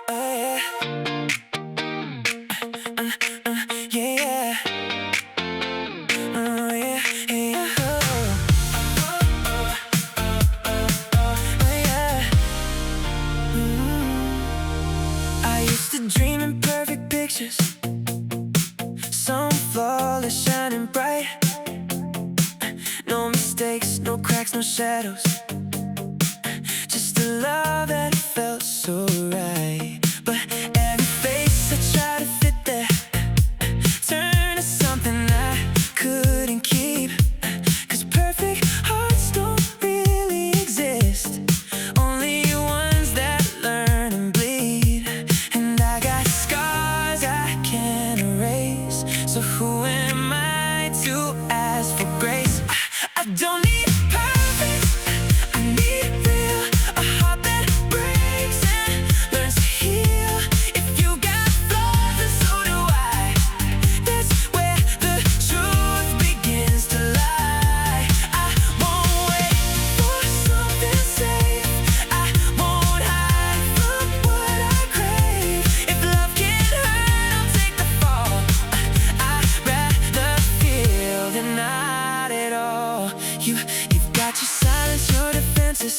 yeah. Yeah. Yeah, yeah. Yeah. I used to dream in perfect pictures, some flawless, shining bright. No mistakes, no cracks, no shadows. Just a love that felt so right. But every face I tried to fit there turned to something I couldn't keep. 'Cause perfect hearts don't really exist, only ones that learn and bleed. And I got scars I can't erase, so who am I to ask for grace? I don't need perfect, I need real. A heart that breaks and learns to heal. If you got flaws, then so do I. That's where the truth begins to lie. I won't wait for something safe, I won't hide from what I crave. If love can hurt, I'll take the fall. I'd rather feel than not at all. You've got your silence, your defenses,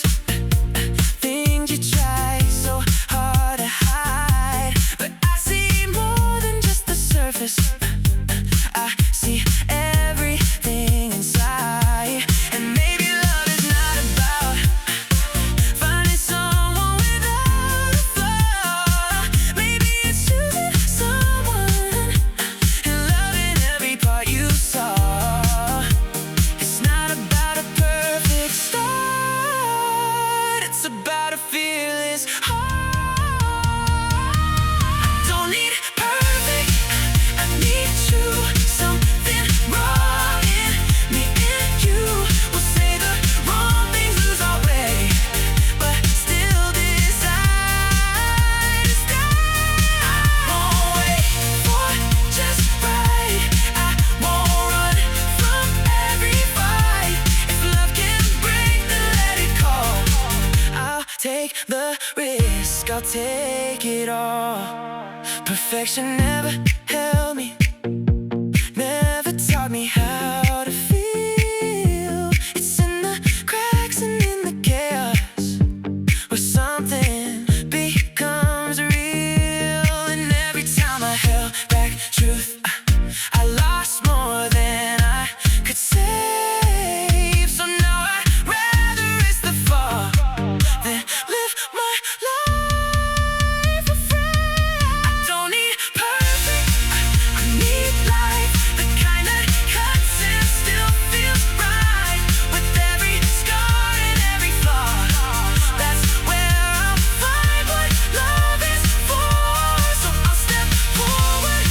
things you try so hard to hide. But I see more than just the surface, I see everything inside. And maybe love is not about finding someone without a flaw. Maybe it's choosing someone and loving every part you saw. It's not about a perfect start, it's about a fearless heart. I don't need perfect, I need you. Something wrong in me and you will say the wrong things, lose our way, but still decide to stay. I won't wait for just right, I won't run from every fight. If love can break, then let it go. I'll take the risk, I'll take it all. Perfection never held me, never taught me how to feel. It's in the cracks and in the chaos where something becomes real. And every time I held back truth, I lost more than I could save. So now I'd rather risk the fall than live my life afraid. I don't need perfect, I need life, the kind that cuts and still feels right. With every scar and every flaw, that's where I'll find what love is for. So I'll step forward,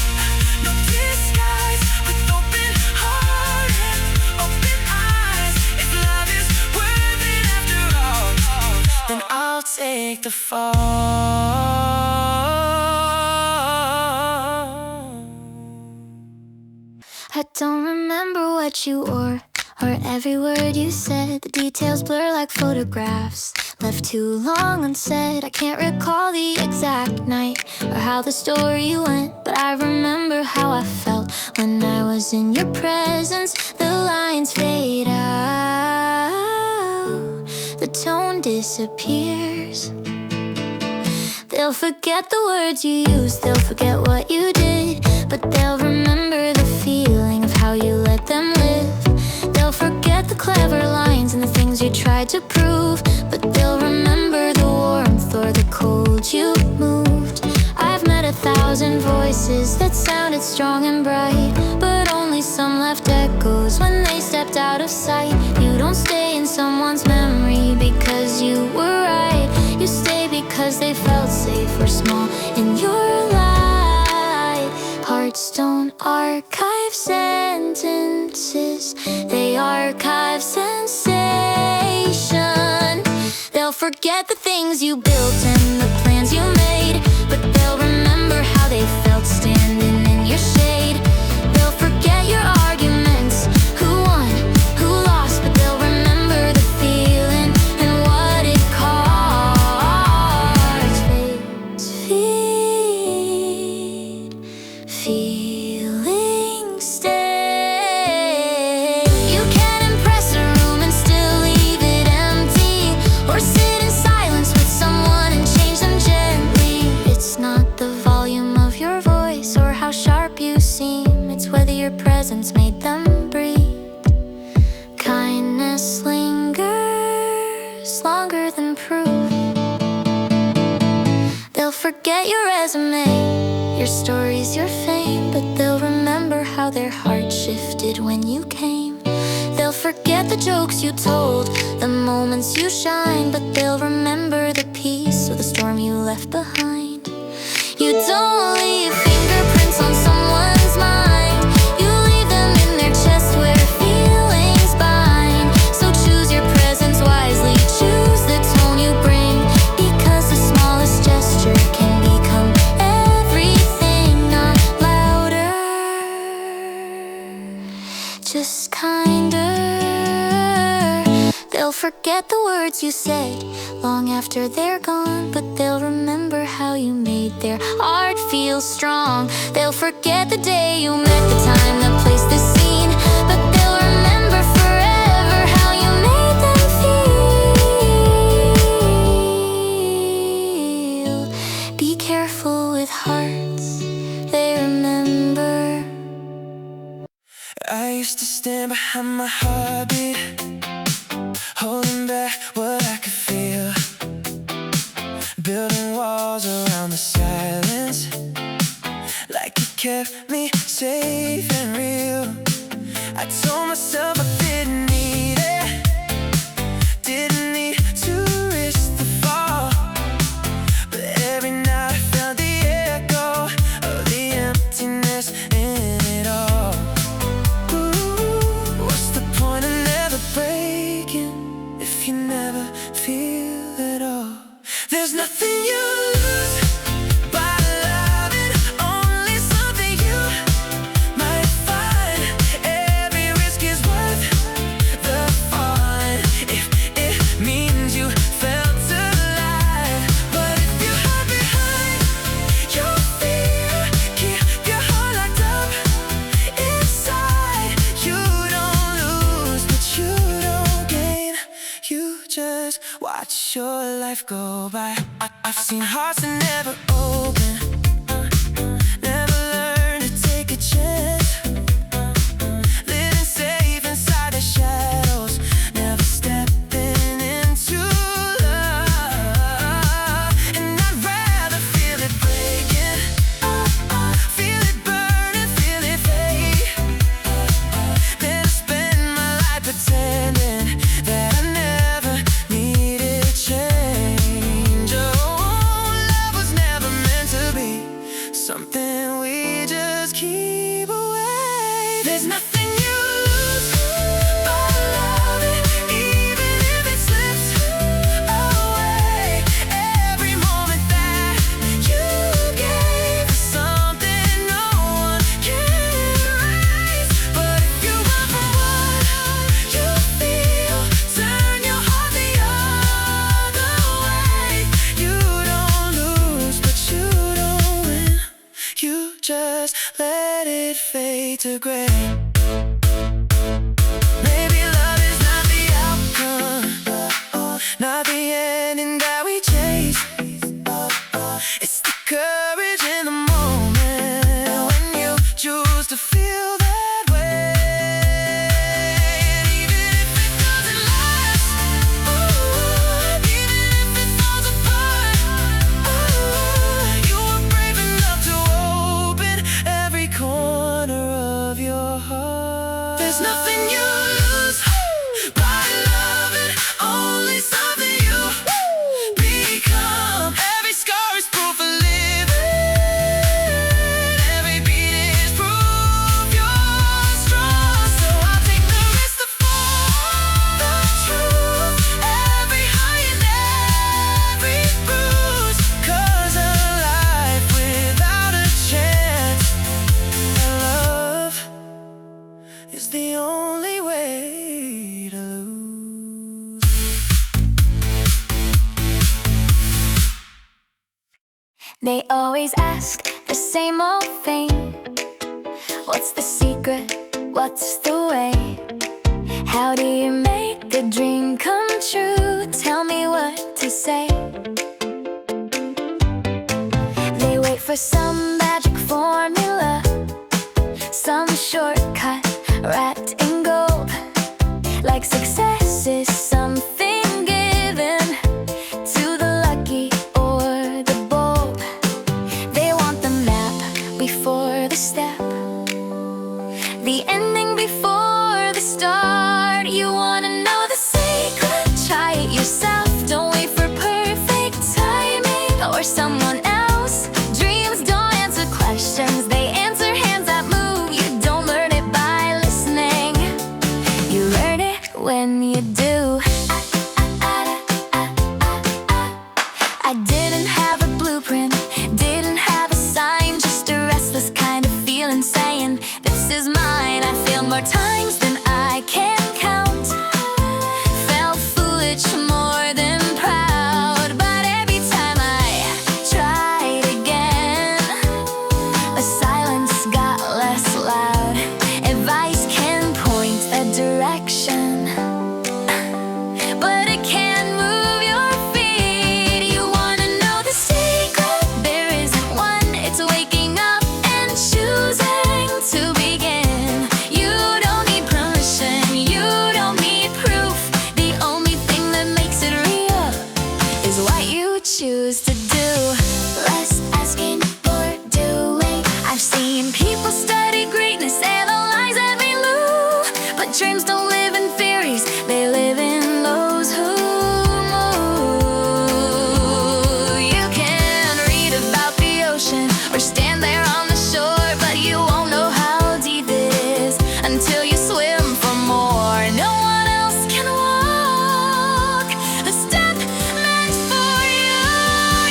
no disguise, with open heart and open eyes. If love is worth it after all, then I'll take the fall. I don't remember what you wore or every word you said. The details blur like photographs left too long unsaid. I can't recall the exact night or how the story went, but I remember how I felt when I was in your presence. The lines fade out, the tone disappears. They'll forget the words you used, they'll forget what you did, but they'll remember the feeling of how you let them live. They'll forget the clever lines and the things you tried to prove, but they'll remember the warmth or the cold you moved. I've met 1,000 voices that sounded strong and bright, but only some left echoes when they stepped out of sight. You don't stay in someone's memory because you were right, you stay because they felt safe or small in your light. Hearts don't archive sentences, they archive sensation. They'll forget the things you built and the plans you made, but they'll remember how they felt standing in your shade. They'll forget your arguments, who won, who lost, but they'll remember the feeling and what it cost. Fades forget your resume, your stories, your fame, but they'll remember how their heart shifted when you came. They'll forget the jokes you told, the moments you shined, but they'll remember the peace of the storm you left behind. You don't leave fingerprints on someone's mind, you leave them in their chest where feelings bind. So choose your presence wisely, choose the tone you bring, because the smallest gesture can become everything. Not louder, just kinder. They'll forget the words you said long after they're gone, but they'll remember how you made their heart feel strong. They'll forget the day you met, the time, the place, the scene, but they'll remember forever how you made them feel. Be careful with hearts they remember. I used to stand behind my heartbeat, holding back what I could feel, building walls around the silence, like it kept me safe and real. I told myself I didn't need it, didn't need to risk the fall, but every night I felt the echo of the emptiness in it all. Ooh, what's the point of never breaking if you never feel it all? There's nothing you lose by loving, only something you might find. Every risk is worth the fun if it means you felt alive. But if you hide behind your fear, keep your heart locked up inside, you don't lose, but you don't gain. You just watch your life go by. I've seen hearts that never open, never learn to take a chance, living safe inside the shadows, never stepping into love. And I'd rather feel it breaking, feel it burning, feel it fade, than spend my life pretending that I never needed change. Oh, love was never meant to be something we just keep away. There's nothing you lose by loving, even if it slips away. Every moment that you gave is something no one can erase. But if you run from what you feel, turn your heart the other way, you don't lose, but you don't win. You just let it fade to gray. Maybe love is not the outcome, not the ending that we chase. It's the courage in the moment when you choose to feel that way. And even if it doesn't last, even if it falls apart, you were brave enough to open every corner of your heart. There's nothing you lose by loving, only something you become. Every scar is proof of living, every beat is proof you're strong. So I'll take the risk to fall the truth, every high and every bruise, 'cause a life without a chance at love is the only way to lose. They always ask the same old thing, what's the secret, what's the way? How do you make a dream come true? Tell me what to say. They wait for some magic formula, some shortcut wrapped in gold, like success is something given to the lucky or the bold. blueprint. Didn't have a sign, just a restless kind of feeling saying, this is mine. I failed more times than I can count. Felt foolish more than proud, but every time I tried again, the silence got less loud. Advice can point a direction, but it can't move your feet. You wanna know the secret? There isn't one. It's waking up and choosing to begin. You don't need permission, you don't need proof. The only thing that makes it real is what you choose to do. Less asking, more doing. I've seen people study greatness, analyze every move, but dreams don't live in theories, they live in those who move. You can read about the ocean or stand there on the shore, but you won't know how deep it is until you swim for more. No one else can walk the step meant for you.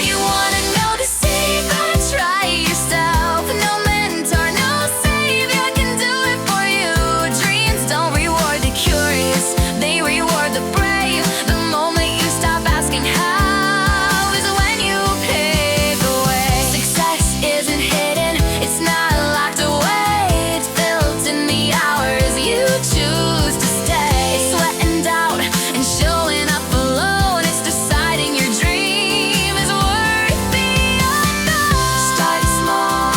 You wanna know the secret? Try it yourself. No mentor, no savior can do it for you. Dreams don't reward the curious, they reward the brave. The moment you stop asking how is when you pave the way. Success isn't hidden, it's not locked away. It's built in the hours you choose to stay. It's sweating doubt and showing up alone. It's deciding your dream is worth the unknown. Start small,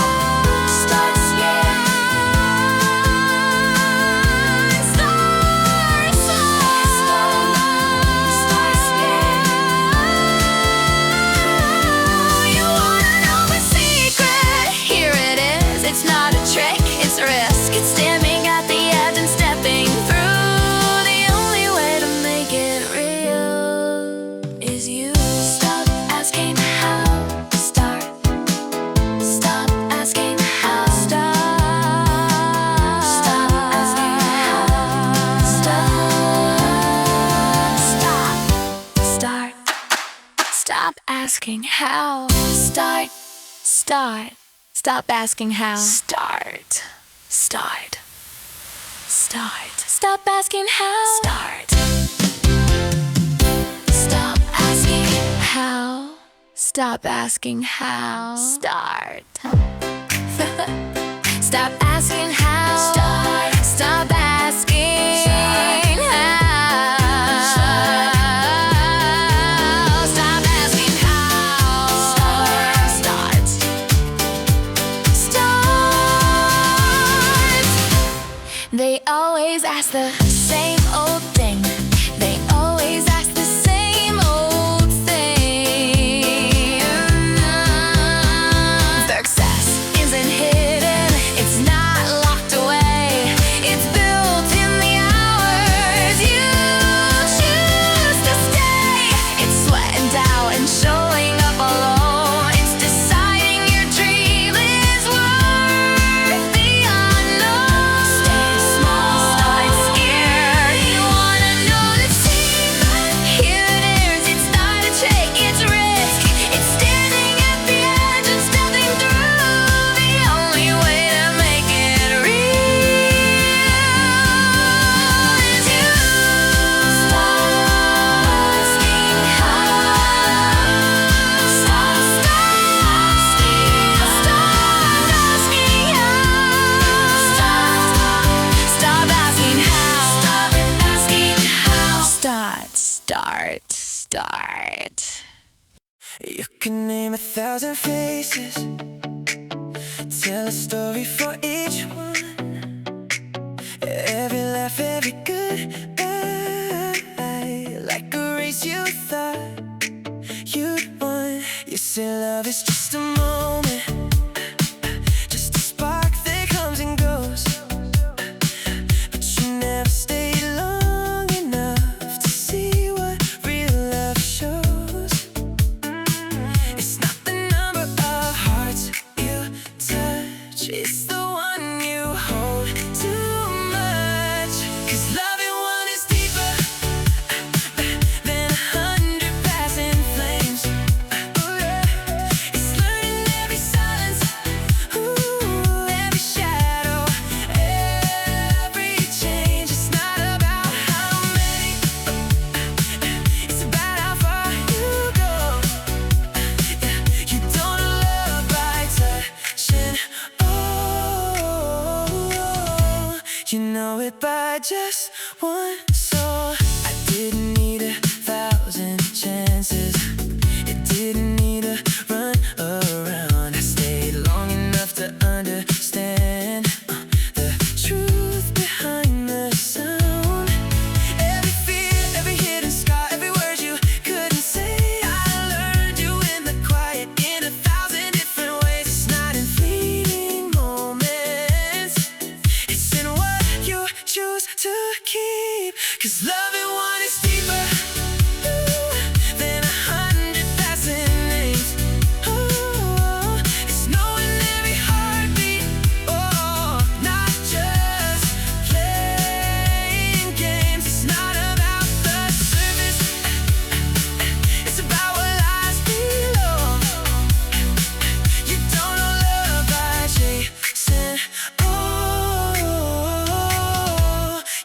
start scared. Start scared. You wanna know the secret? Here it is. It's not a trick, it's risk. It's standing at the edge and stepping through. The only way to make it real is you. Stop asking how to start. Stop asking how. Stop asking how. Start. Stop asking how. Start. Stop asking how. Start. Stop asking how. Start. Stop asking how. Stop asking how. Start. Stop asking how. Stop asking how. Stop asking how. Start. They always ask the same old thing. They always ask the same old thing. Success isn't hidden, it's not locked away. It's built in the hours you choose to stay. It's sweating out and showing up alone. It's deciding your dream is worth the unknown. Stay small, start scared. You wanna know the secret? Here it is. It's not a trick, it's risk. It's standing at the edge and stepping through. The only way to make it real is you. Start asking how. Stop asking how. Stop asking how. Start. You can name 1,000 faces, tell a story for each one. Every laugh, every goodbye, like a race you thought you'd won. You say love is just a moment, just a spark that comes and goes, but you never stayed long enough to see what real love shows. It's not the number of hearts you touch, it's the one you hold too much. 'Cause loving one is deeper than 100 passing flames. It's just one song. I didn't need 1,000 chances. It didn't need a run around. I stayed long enough to understand the truth behind the sound. Every fear, every hidden scar, every word you couldn't say, I learned you in the quiet in 1,000 different ways. It's not in fleeting moments, it's in what you choose to keep. 'Cause loving one is deeper than 100 passing names. Oh, it's knowing every heartbeat. Oh, not just playing games. It's not about the surface, it's about what lies below. You don't know love by chasing. Oh,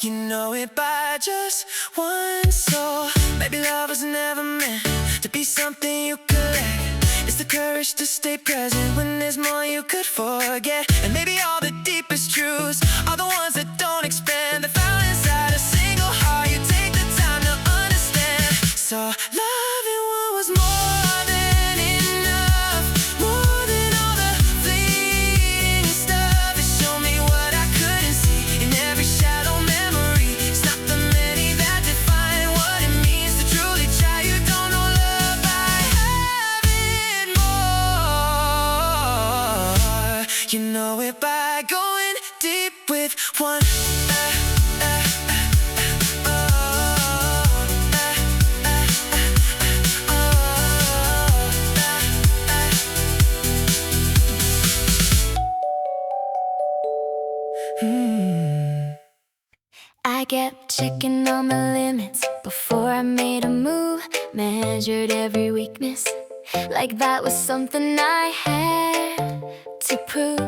you know it by just one soul. Maybe love was never meant to be something you collect. It's the courage to stay present when there's more you could forget. And maybe all the deepest truths are the ones that don't expand. They're found inside a single heart. You take the time to understand. So loving one was more than enough, more than all the fleeting stuff. It showed me what I couldn't see in every shadow memory. It's not the many that define what it means to truly try. You don't know love by having more. You know it by going deep with one. I kept checking all my limits before I made a move. Measured every weakness like that was something I had to prove.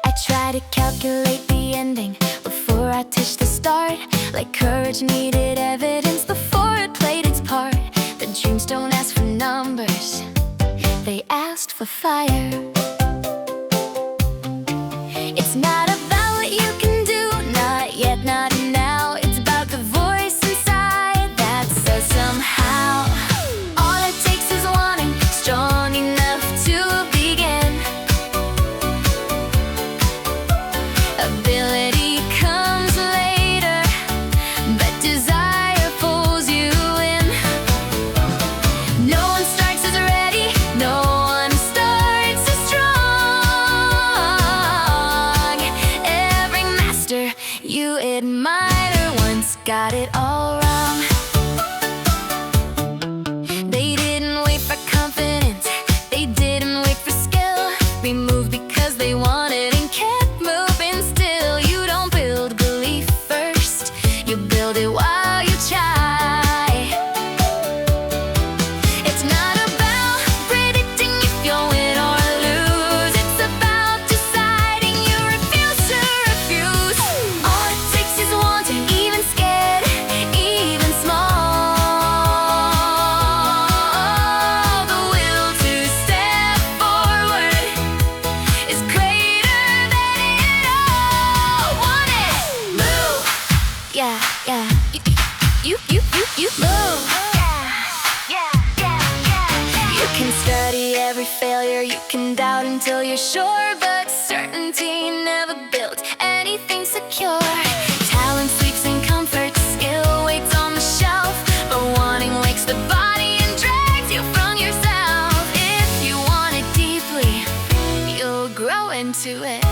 I tried to calculate the ending before I touched the start. Like courage needed evidence before it played its part. The dreams don't ask for numbers, they asked for fire. It's not about what you can do, not yet, not now. It's about the voice inside that says somehow. All it takes is wanting, strong enough to begin. Ability comes later, but desire pulls you in. No one starts as ready, no one starts as strong. Every master you admire once got it all wrong. They didn't wait for confidence, they didn't wait for skill. We moved because they wanted and kept moving still. You don't build belief first, you build it while you try. It's not about predicting if you'll win or lose. It's about deciding you refuse to refuse. All it takes is wanting, even scared, even small. The will to step forward is greater than it all. Want it? Move. Yeah, yeah. You move. You can study every failure, you can doubt until you're sure, but certainty never built anything secure. Talent sleeps in comfort, skill waits on the shelf, but wanting wakes the body and drags you from yourself. If you want it deeply, you'll grow into it.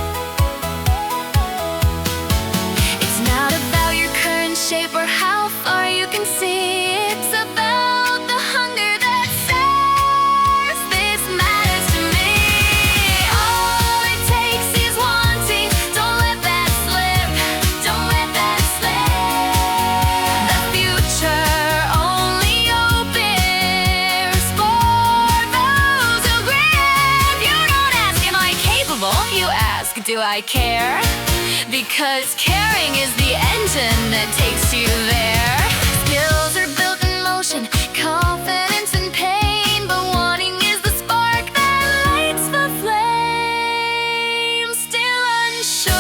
It's not about your current shape or how far you can see. It's about the hunger that says this matters to me. All it takes is wanting. Don't let that slip. Don't let that slip. The future only opens for those who grip. You don't ask, am I capable? You ask, do I care? Because caring is the engine that takes you there. Skills are built in motion, confidence and pain, but wanting is the spark that lights the flame. Still unsure,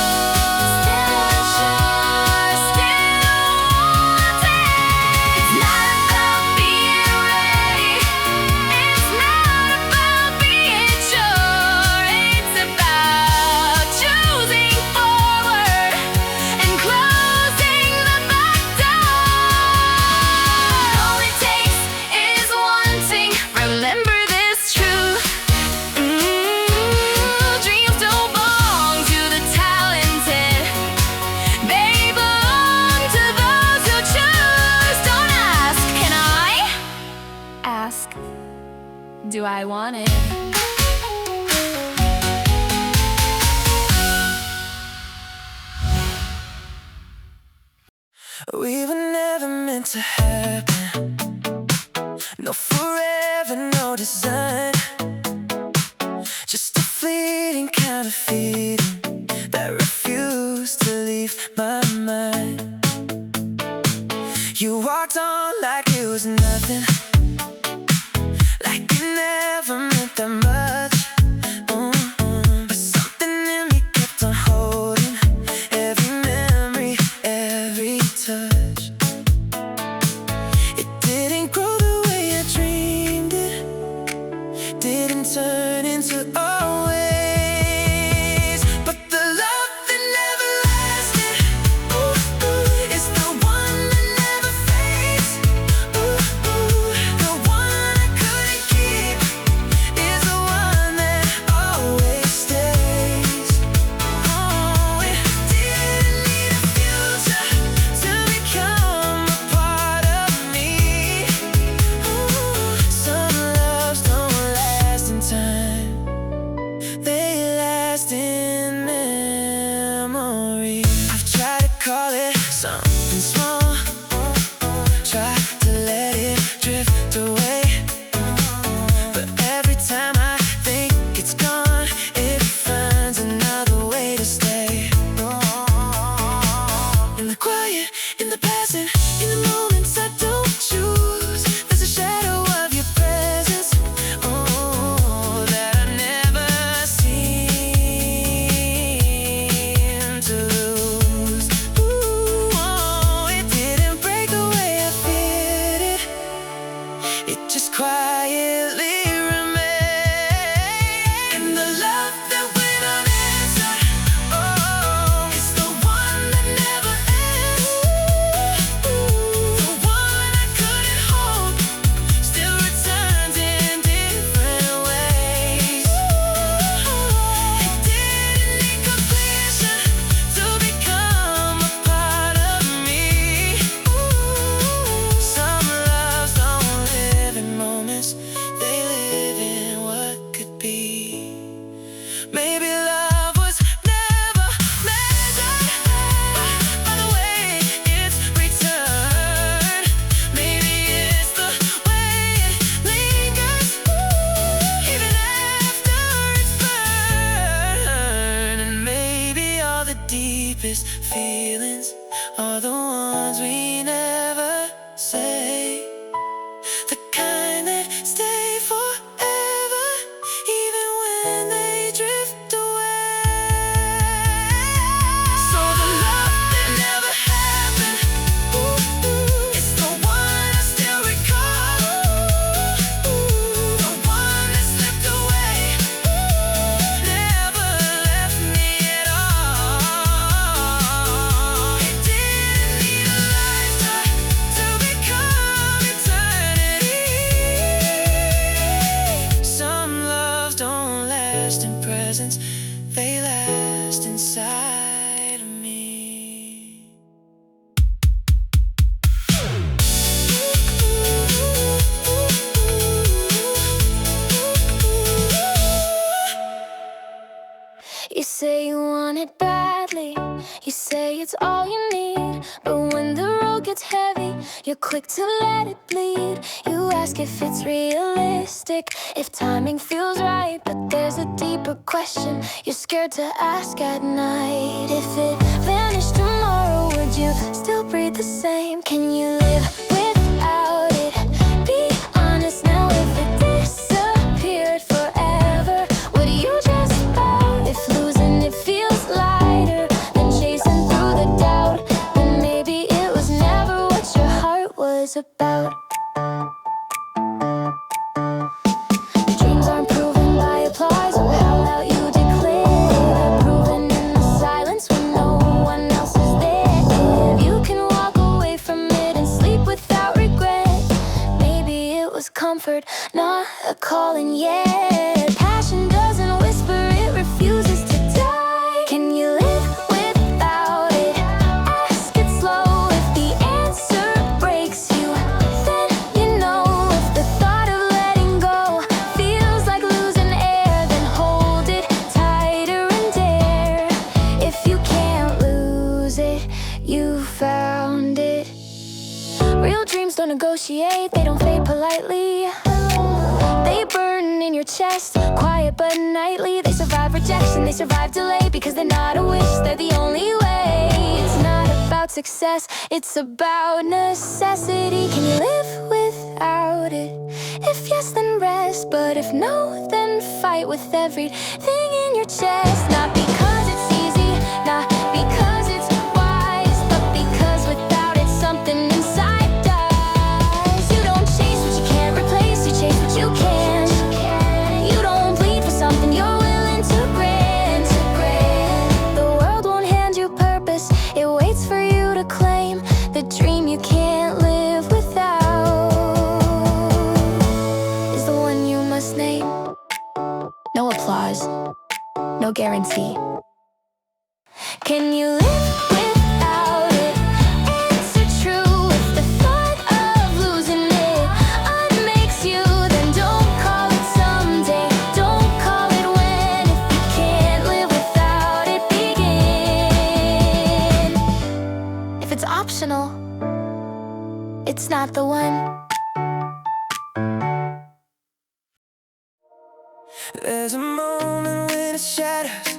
We were never meant to happen. No forever, no design. Just a fleeting kind of feeling that refused to leave my mind. You walked on like it was nothing, like it never meant that much. But something in me kept on holding every memory, every touch. It didn't grow the way I dreamed it, didn't turn into always. But the love that never lasted, is the one that never fades. The one I couldn't keep is the one that always stays. It didn't need a future to become a part of me. Some loves don't last in time, they last in memory. I've tried to call it something small, tried to let it drift away, but every time I think it's gone, it finds another way to stay. In the quiet, in the passing, in the moments I don't choose, there's a shadow of your presence, that I never seem to lose. It didn't break the way I feared it, it just quietly remained. And the love that went unanswered, is the one that never ends. The one I couldn't hold still returns in different ways. It didn't need completion to become a part of me. Some loves don't live in moments, they live in what could be. Maybe love was never measured by the way it's returned. Maybe it's the way it lingers, even after it's burned. And maybe all the deepest feelings are the ones we never say, the kind that stay forever, even when they drift away. So the love that never happened, it's the one I still recall, the one that slipped away, never left me at all. It didn't need a lifetime to become eternity. Some loves don't last in presence, they last inside of me. You say you want it badly, you say it's all you need, but when the road gets heavy, you're quick to let it bleed. You ask if it's realistic, if timing feels right, but there's a deeper question you're scared to ask at night. If it vanished tomorrow, would you still breathe the same? Can you live without it? Be honest now, if it disappeared forever, would you just bow? If losing it feels lighter than chasing through the doubt, then maybe it was never what your heart was about. Dreams aren't proven by applause, or how loud you declare. They're proven in the silence when no one else is there. You can walk away from it and sleep without regret. Maybe it was comfort, not a calling yet. Passion doesn't whisper, it refuses to die. Can you live without it? Ask it slow. If the answer breaks you, then you know. If the thought of letting go feels like losing air, then hold it tighter and dare. If you can't lose it, you found it. appreciate, they don't fade politely. They burn in your chest, quiet but nightly. They survive rejection, they survive delay, because they're not a wish, they're the only way. It's not about success, it's about necessity. Can you live without it? If yes, then rest, but if no, then fight with everything in your chest. Not because it's easy, not because it's wise, but because without it, something inside dies. You don't chase what you can't replace, you chase what you can. You don't bleed for something you're willing to grant. The world won't hand you purpose, it waits for you to claim the dream you can't live without. Is the one you must name. No applause, no guarantee. Can you live without it? Answer true if the thought of losing it unmakes you, then don't call it someday, don't call it when. If you can't live without it, begin. If it's optional, it's not the one. There's a moment when it shatters,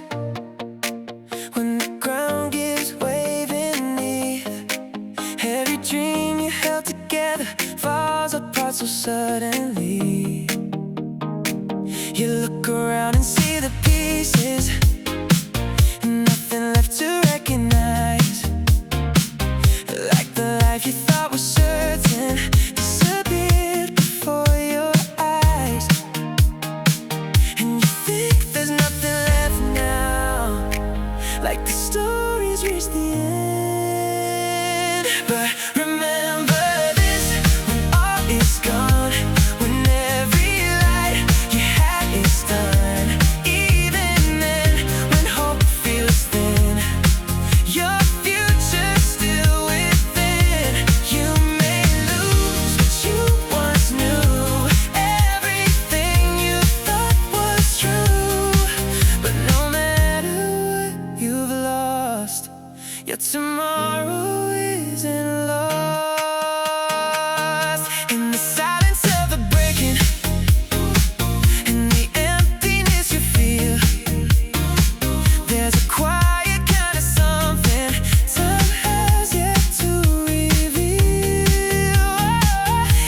when the ground gives way beneath. Every dream you held together falls apart so suddenly. You look around and see the pieces, nothing left to recognize. Like the life you thought was certain disappeared before your eyes. And you think there's nothing left now, like the story's reached the end. But remember this, when all is gone, when every light you had is done. Even then, when hope feels thin, your future's still within. You may lose what you once knew, everything you thought was true. But no matter what you've lost, your tomorrow isn't lost. In the silence of the breaking, in the emptiness you feel, there's a quiet kind of something time has yet to reveal.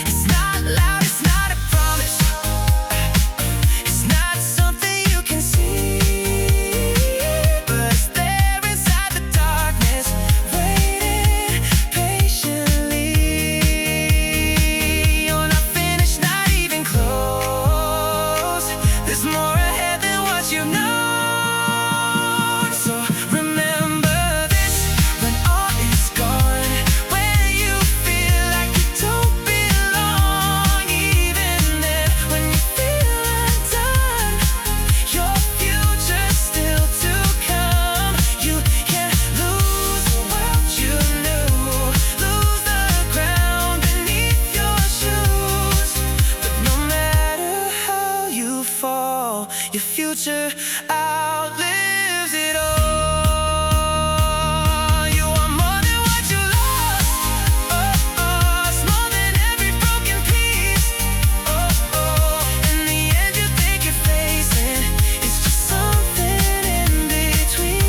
It's not loud, it's not a promise, it's not something you can see, but it's there inside the darkness, waiting patiently. You're not finished, not even close. There's more ahead than what you know. So remember this, when all is gone, when you feel like you don't belong. Even then, when you feel undone, your future's still to come. You can't lose the world you knew, lose the ground beneath your shoes. But no matter how you fall, your future outlives it all. You are more than what you lost. It's more than every broken piece. In the end, you think you're facing, it's just something in between.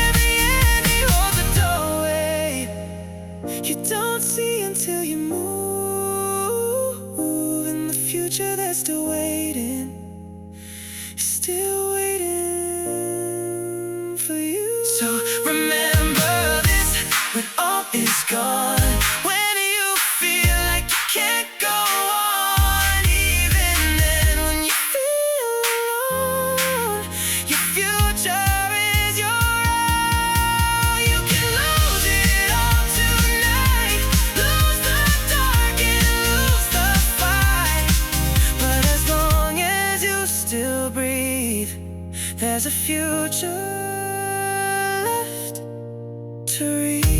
Every end, you hold the doorway you don't see until you move. In the future, they're still waiting, still waiting for you. So remember this, when all is gone, when you feel like you can't go on. Even then, when you feel alone, your future is your own. You can lose it all tonight, lose the dark and lose the fight. But as long as you still breathe, there's a future left to reach.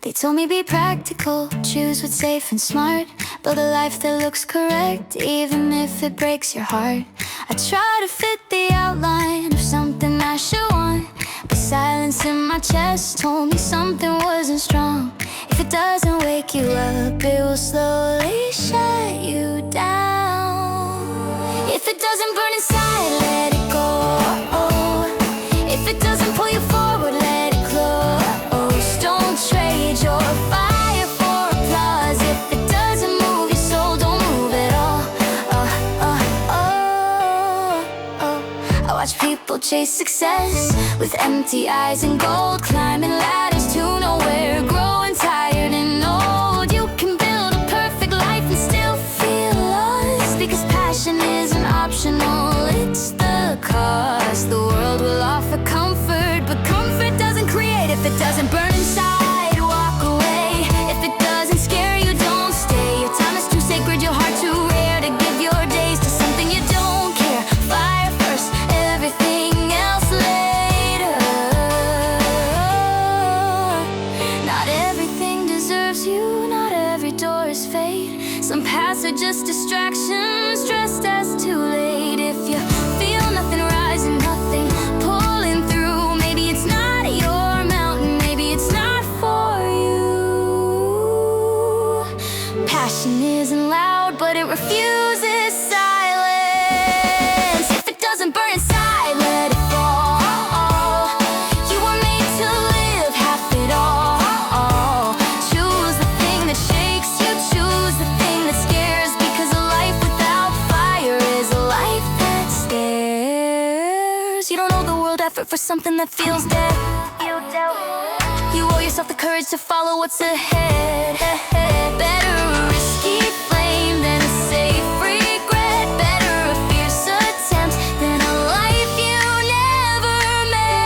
They told me be practical, choose what's safe and smart, build a life that looks correct, even if it breaks your heart. I try to fit the outline of something I should want, but silence in my chest told me something wasn't strong. If it doesn't wake you up, it will slowly shut you down. If it doesn't burn inside, let it go. If it doesn't pull you forward, let it close. Don't trade your fire for applause. If it doesn't move your soul, don't move at all. I watch people chase success with empty eyes and gold, climbing ladders to nowhere, growing tired and old. You can build a perfect life and still feel lost, because passion isn't optional, it's the cost. The world will offer comfort, but comfort doesn't create. If it doesn't burn inside, walk away. If it doesn't scare you, don't stay. Your time is too sacred, your heart too rare to give your days to something you don't care. Fire first, everything else later. Not everything deserves you, not every door is fate. Some paths are just distractions, dressed as too late. If you feel nothing rising, nothing pulling through, maybe it's not your mountain, maybe it's not for you. Passion isn't loud, but it refuses silence. If it doesn't burn inside, let it fall. You were made to live half it all. Choose the thing that shakes you, choose the thing that scares, because a life without fire is a life that stares. You don't owe the world effort for something that feels dead. You owe yourself the courage to follow what's ahead. Better a risky flame than a safe regret. Better a fierce attempt than a life you never met.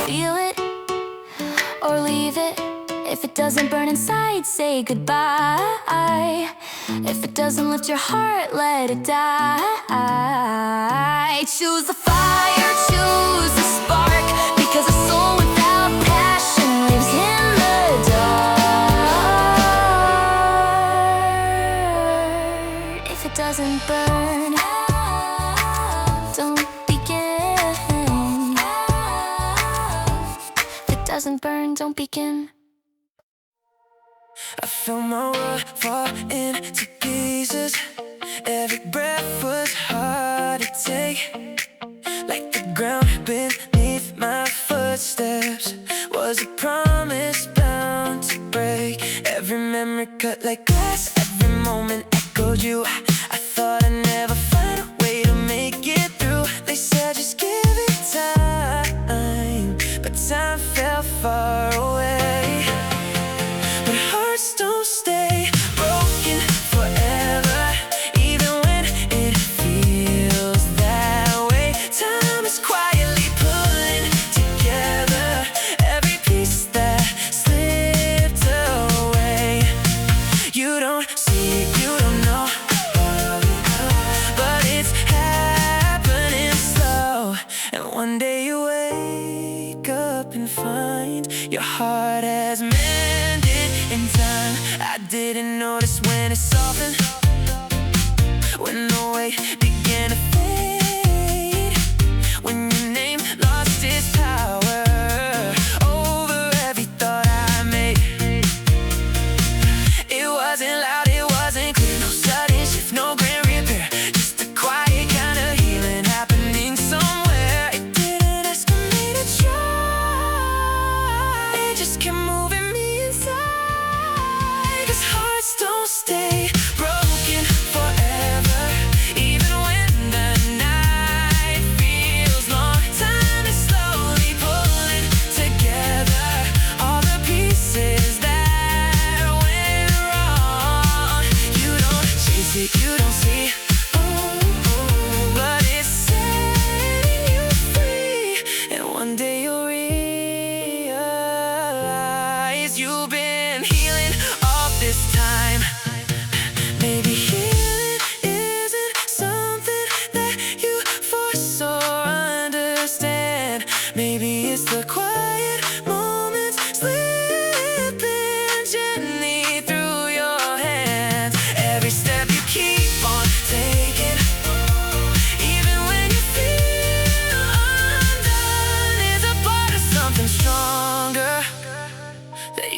Feel it or leave it. If it doesn't burn inside, say goodbye. If it doesn't lift your heart, let it die. Choose the fire, choose the spark, because a soul without passion lives in the dark. If it doesn't burn, don't begin. If it doesn't burn, don't begin. I feel my world fall into pieces. Every breath was hard to take, like the ground beneath my footsteps was a promise bound to break. Every memory cut like glass, every moment echoed you. I thought I'd never find a way to make it through. They said just give it time, but time fell far away. But hearts don't stay broken forever, even when it feels that way. Time is quietly pulling together every piece that slipped away. You don't see it, you don't know, but it's happening slow. And one day you wake up and find your heart has mended in time. I didn't notice when it softened, when the weight began to fade, when your name lost its power over every thought I made. It wasn't loud, it wasn't clear, no sudden shift, no grand repair, just a quiet kind of healing happening somewhere. It didn't ask for me to try, it just kept moving me inside. 'Cause hearts don't stay broken forever, even when the night feels long. Time is slowly pulling together all the pieces that went wrong. You don't chase it, you don't see, but it's setting you free. And one day you'll realize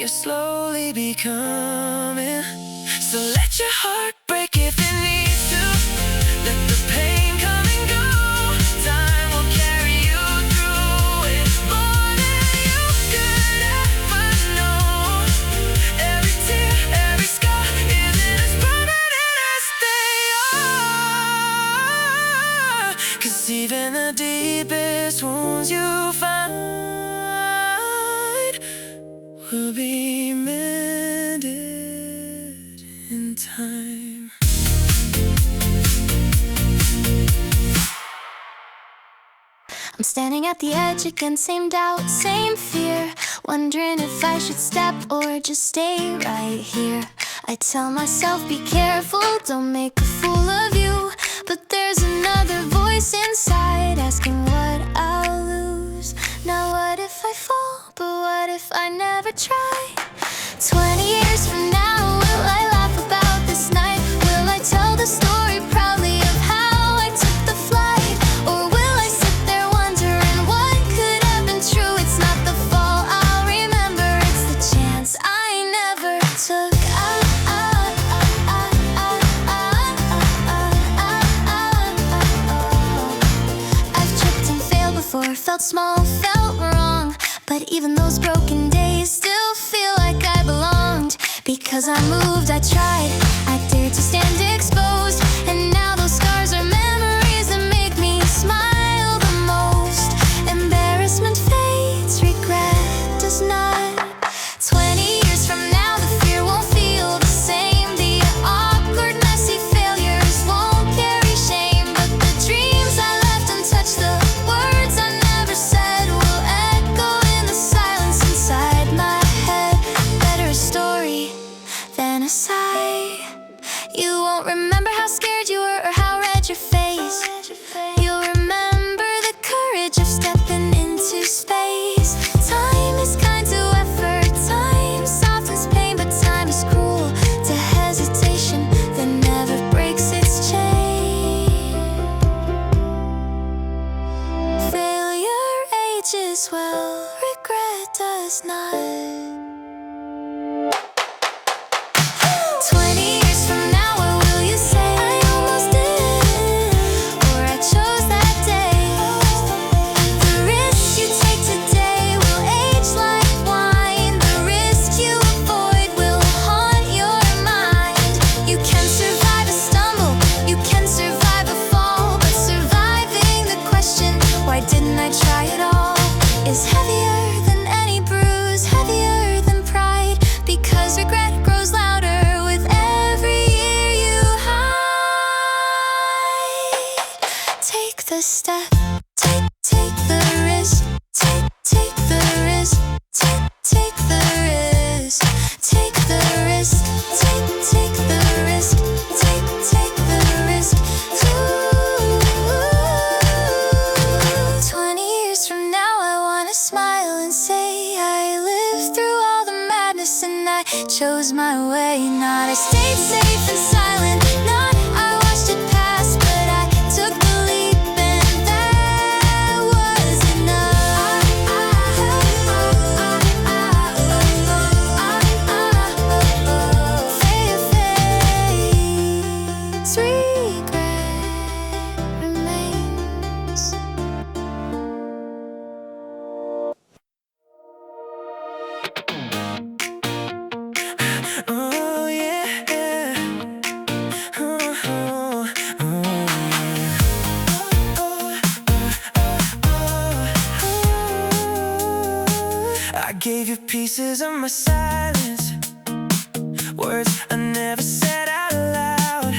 you're slowly becoming. So let your heart break if it needs to. Let the pain come and go. Time will carry you through it more than you could ever know. Every tear, every scar isn't as permanent as they are. 'Cause even the deepest wounds you find will be mended in time. I'm standing at the edge again, same doubt, same fear, wondering if I should step or just stay right here. I tell myself, be careful, don't make a fool of you, but there's another voice inside asking what I'll lose. Now what if I fall, but what if I never try? 20 years from now, will I laugh about this night? Will I tell the story proudly of how I took the flight? Or will I sit there wondering what could have been true? It's not the fall I'll remember, it's the chance I never took. I've tripped and failed before, felt small, felt wrong, but even those broken days still feel like I belonged. Because I moved, I tried, I dared to stand exposed, and now those scars are memories that make me smile the most. Embarrassment fades, regret does not. 20 years from now, the fear won't feel the same. The awkward, messy failures won't carry shame, but the dreams I left untouched, the words I never said will echo in the silence inside my head. Better a story than a sigh. You won't remember how scared you were or how red your face. You'll remember the courage of stepping into space. Time is kind to effort, time softens pain, but time is cruel to hesitation that never breaks its chain. Failure ages well, regret does not. 20 years from now, what will you say? I almost did, or I chose that day. The risks you take today will age like wine. The risks you avoid will haunt your mind. You can survive a stumble, you can survive a fall, but surviving the question, why didn't I try it all, is heavier than any bruise, heavier than pride, because regret grows louder with every year you hide. Take the step, take the risk, take the risk, take the risk, take the risk, take the risk, take the risk. Ooh. 20 years from now, I wanna smile and say I lived through all the madness and I chose my way. Not I stayed safe and silent, not I watched it pass, but I took the leap and that was enough. Face, regret remains. Oh yeah, I gave you pieces of my silence, words I never said out loud.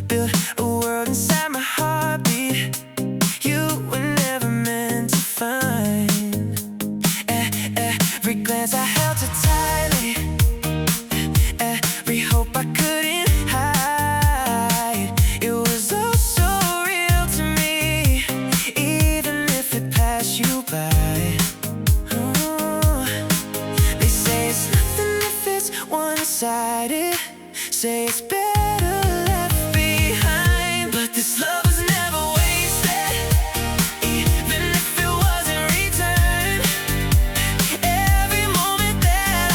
Built a world inside my heartbeat you were never meant to find. Every glance I held too tightly, every hope I couldn't hide. It was all so real to me, even if it passed you by. They say it's nothing if it's one-sided, say it's better left behind, but this love was never wasted, even if it wasn't returned. Every moment that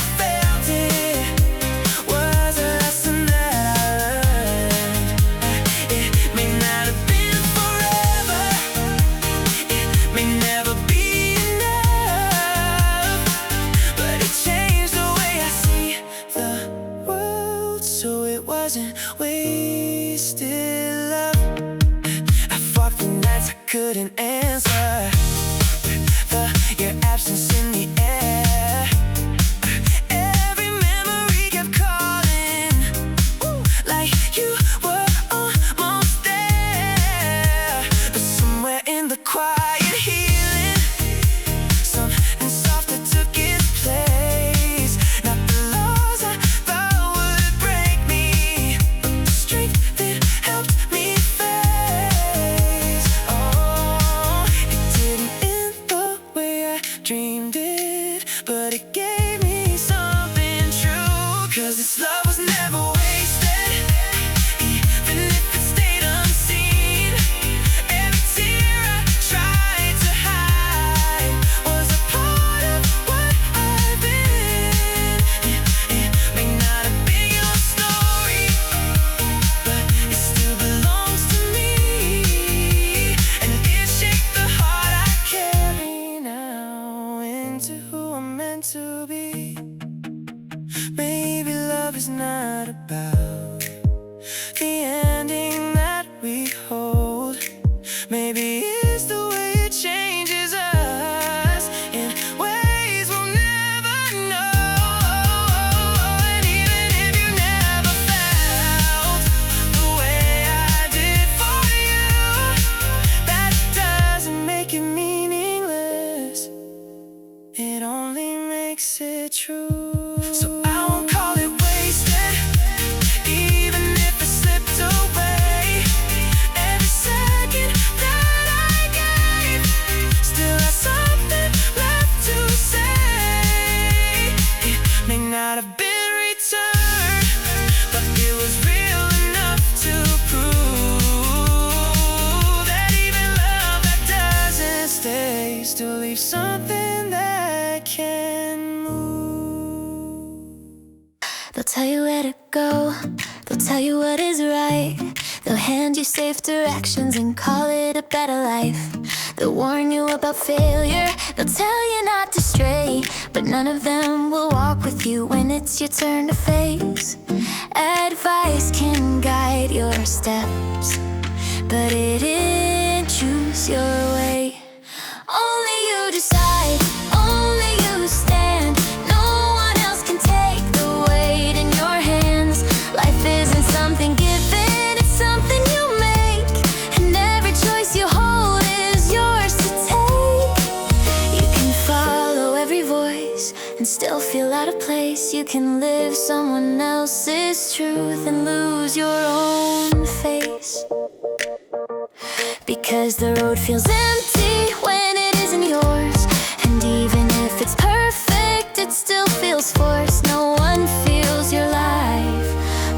dreamed it, but it gave me something true. 'Cause this love was never wasted, even if it stayed unseen. Every tear I tried to hide was a part of what I've been. It may not have been your story, but it still belongs to me, and it shaped the heart I carry now into who I'm meant to be. Maybe love is not about the ending that we hold. Maybe it's the way it changes us in ways we'll never know. And even if you never felt the way I did for you, that doesn't make it meaningless. It only makes it true. So I won't call it wasted, even if it slipped away. Every second that I gave still has something left to say. It may not have been returned, but it was real enough to prove that even love that doesn't stay still leaves something that can move. They'll tell you where to go, they'll tell you what is right. They'll hand you safe directions and call it a better life. They'll warn you about failure, they'll tell you not to stray, but none of them will walk with you when it's your turn to face. Advice can guide your steps, but it didn't choose your way. Only you decide, only you stand. No one else can take the weight in your hands. Life isn't something given, it's something you make, and every choice you hold is yours to take. You can follow every voice and still feel out of place. You can live someone else's truth and lose your own face. Because the road feels empty when it isn't yours, and even if it's perfect, it still feels forced. No one feels your life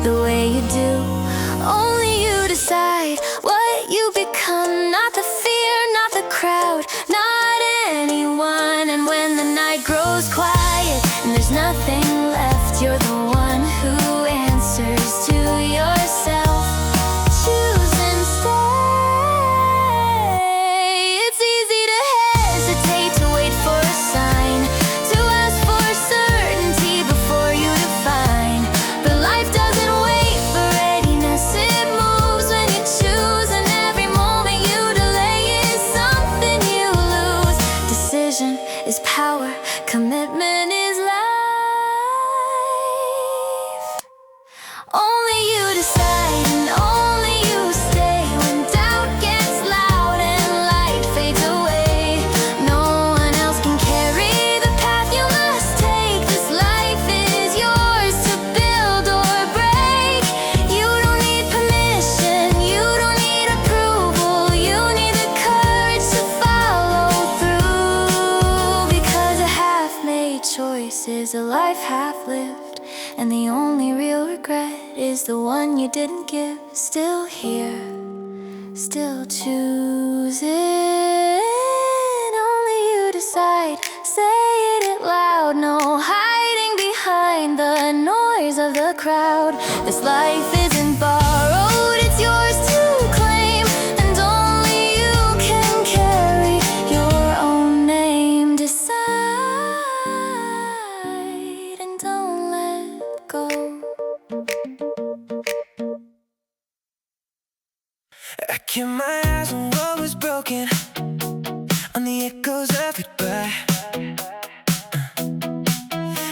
the way you do. Only you decide what you become. Not the fear, not the crowd, not anyone. And when the night grows quiet and there's nothing left, you're the one who answers to yourself. Choose and stay. It's easy to hesitate, to wait for a sign, to ask for certainty before you define. But life doesn't wait for readiness, it moves when you choose, and every moment you delay is something you lose. Decision is power, commitment is life. Only you decide and only you stay when doubt gets loud and light fades away. No one else can carry the path you must take. This life is yours to build or break. You don't need permission, you don't need approval. You need the courage to follow through. Because a half-made choice is a life half-lived, and the only real regret is the one you didn't give. Still here, still choosing. Only you decide, say it loud. No hiding behind the noise of the crowd. This life isn't borrowed, it's yours to claim, and only you can carry your own name. Decide and don't let go. I kept my eyes on what was broken, on the echoes of goodbye.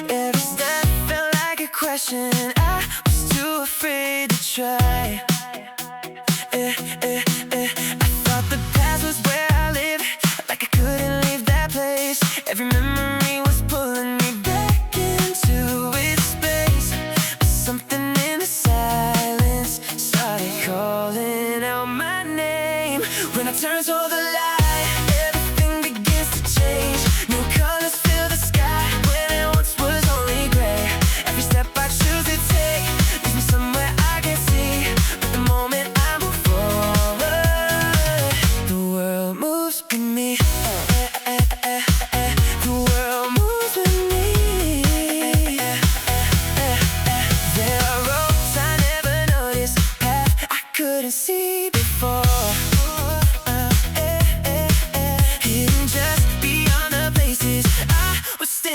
Every step felt like a question, I was too afraid to try. I thought the past was where I lived, like I couldn't leave that place. Every memory was pulling me back into its space, but something in the silence started calling out my name. When I turn to the light, everything begins to change. New colors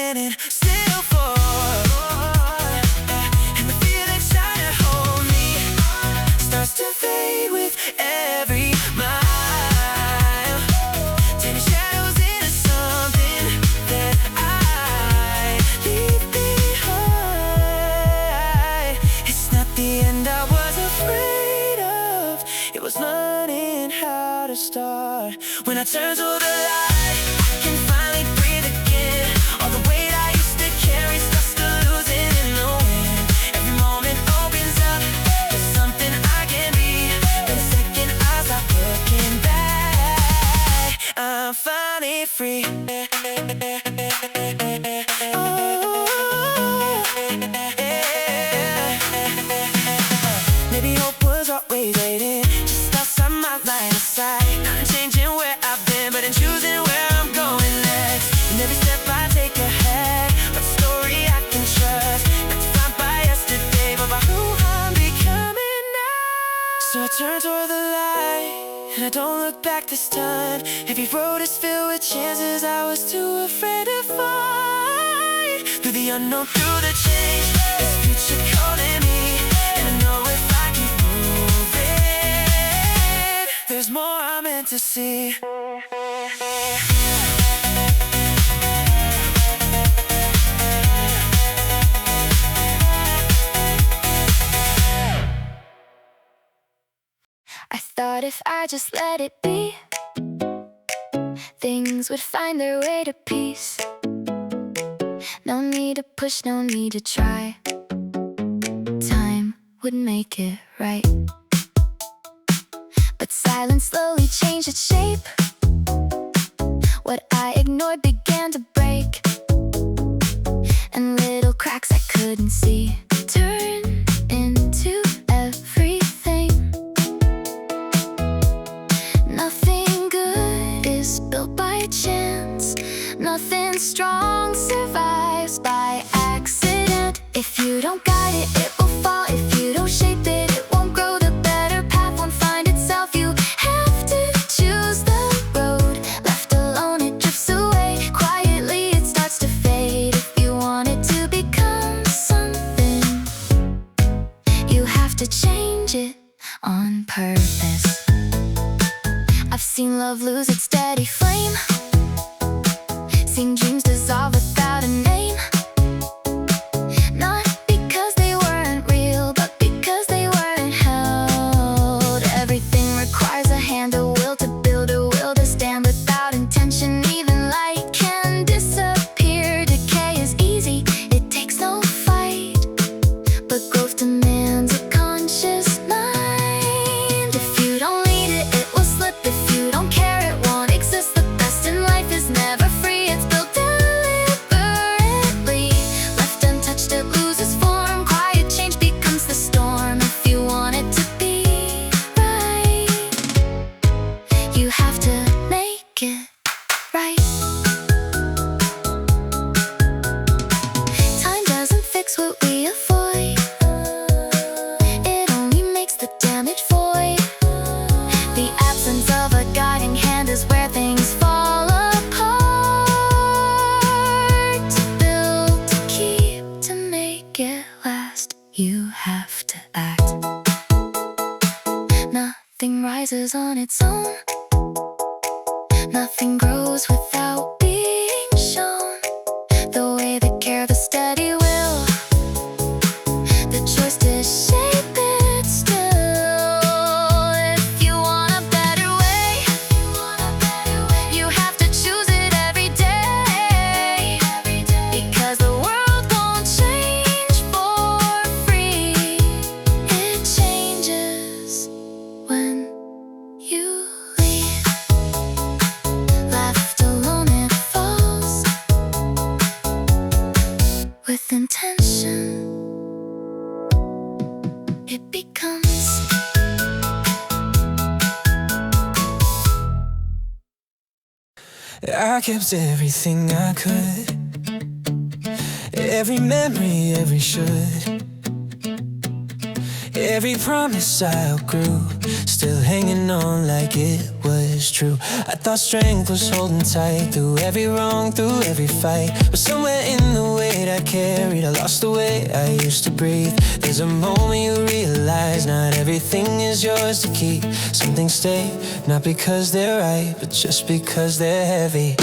standing still for. And the feeling trying to hold me starts to fade with every mile, turning shadows into something that I leave behind. It's not the end I was afraid of, it was learning how to start. When I turn to the light, I can finally breathe again. All the weight I used to carry starts to loosen in the wind. Every moment opens up to something I can be. The second I stop looking back, I'm finally free. Maybe hope was always waiting just outside my line of sight. Not changing where I've been, but in choosing where I'm going next. And every step I take ahead, but a story I can trust. Not defined by yesterday, but by who I'm becoming now. So I turn toward the light, and I don't look back this time. Every road is filled with chances I was too afraid to find. Through the unknown, through the change, there's future calling me. And I know if I keep moving, there's more I'm meant to see. I thought if I just let it be, things would find their way to peace. No need to push, no need to try. Time would make it right. But silence slowly changed its shape. What I ignored began to break, and little cracks I couldn't see turned into everything. Nothing good is built by chance. Nothing strong survives by accident. If you don't guide it, it will fall. If you don't shape it, it won't grow. The better path won't find itself. You have to choose the road. Left alone, it drifts away. Quietly, it starts to fade. If you want it to become something, you have to change it on purpose. I've seen love lose its steady flame, seen dreams dissolve without a name. Not because they weren't real, but because they weren't held. Everything requires a hand, a will to build, a will to stand. Without intention, even light can disappear. Decay is easy, it takes no fight, but growth demands a conscious mind. If you don't lead it, it will slip. If you don't care, it won't exist. The best in life is never free, it's built deliberately. Left untouched, it loses form. Quiet change becomes the storm. If you want it to be right, you have to make it right. Time doesn't fix what we avoid, it only makes the damage void. The absence of a guiding hand is where things fall apart. To build, to keep, to make it last, you have to act. Nothing rises on its own. Nothing grows without being shown. The way, the care, the steady will, the choice to shape it still. If you want a better way, you have to choose it every day. Because the world won't change for free, it changes when you leave. Left alone, it falls. With intention, it becomes. I kept everything I could, every memory, every should, every promise I outgrew. still hanging on like it was true. I thought strength was holding tight through every wrong, through every fight. But somewhere in the weight I carried, I lost the way I used to breathe. There's a moment you realize not everything is yours to keep. Some things stay, not because they're right, but just because they're heavy.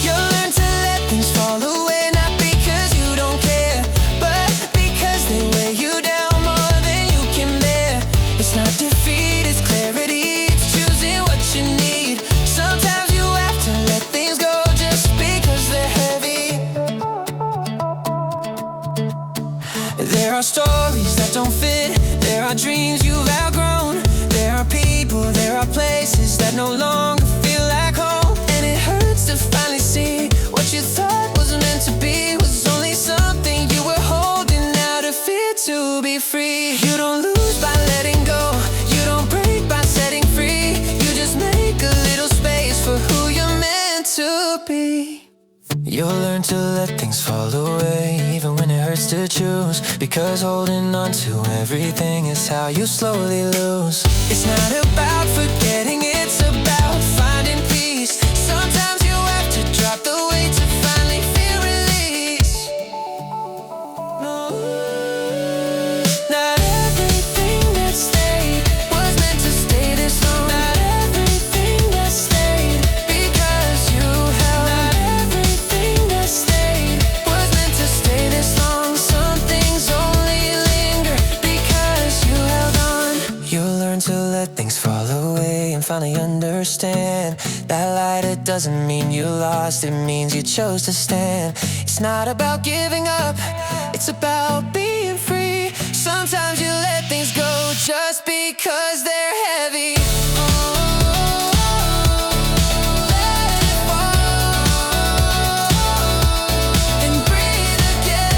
You learn to let things fall away, not because you don't care, but because they weigh you down more than you can bear. It's not defeat, it's clarity, it's choosing what you need. Sometimes you have to let things go just because they're heavy. There are stories that don't fit, there are dreams you've outgrown. There are people, there are places that no longer feel like home. And it hurts to finally see what you thought was meant to be was only something you were holding out of fear to be free. You don't lose by letting go, you don't break by setting free. You just make a little space for who you're meant to be. You'll learn to let things fall away, even when it hurts to choose. Because holding on to everything is how you slowly lose. It's not about forgetting, it's about finding peace. Sometimes you have to drop the weight to finally feel release. No, not everything that stayed was meant to stay this long. Not everything that stayed because you held. Not everything that stayed was meant to stay this long. Some things only linger because you held on. You learn to let things fall away and finally understand that light, it doesn't mean you lost, it means you chose to stand. It's not about giving up, it's about being free. Sometimes you let things go just because they're heavy. Let it fall and breathe again.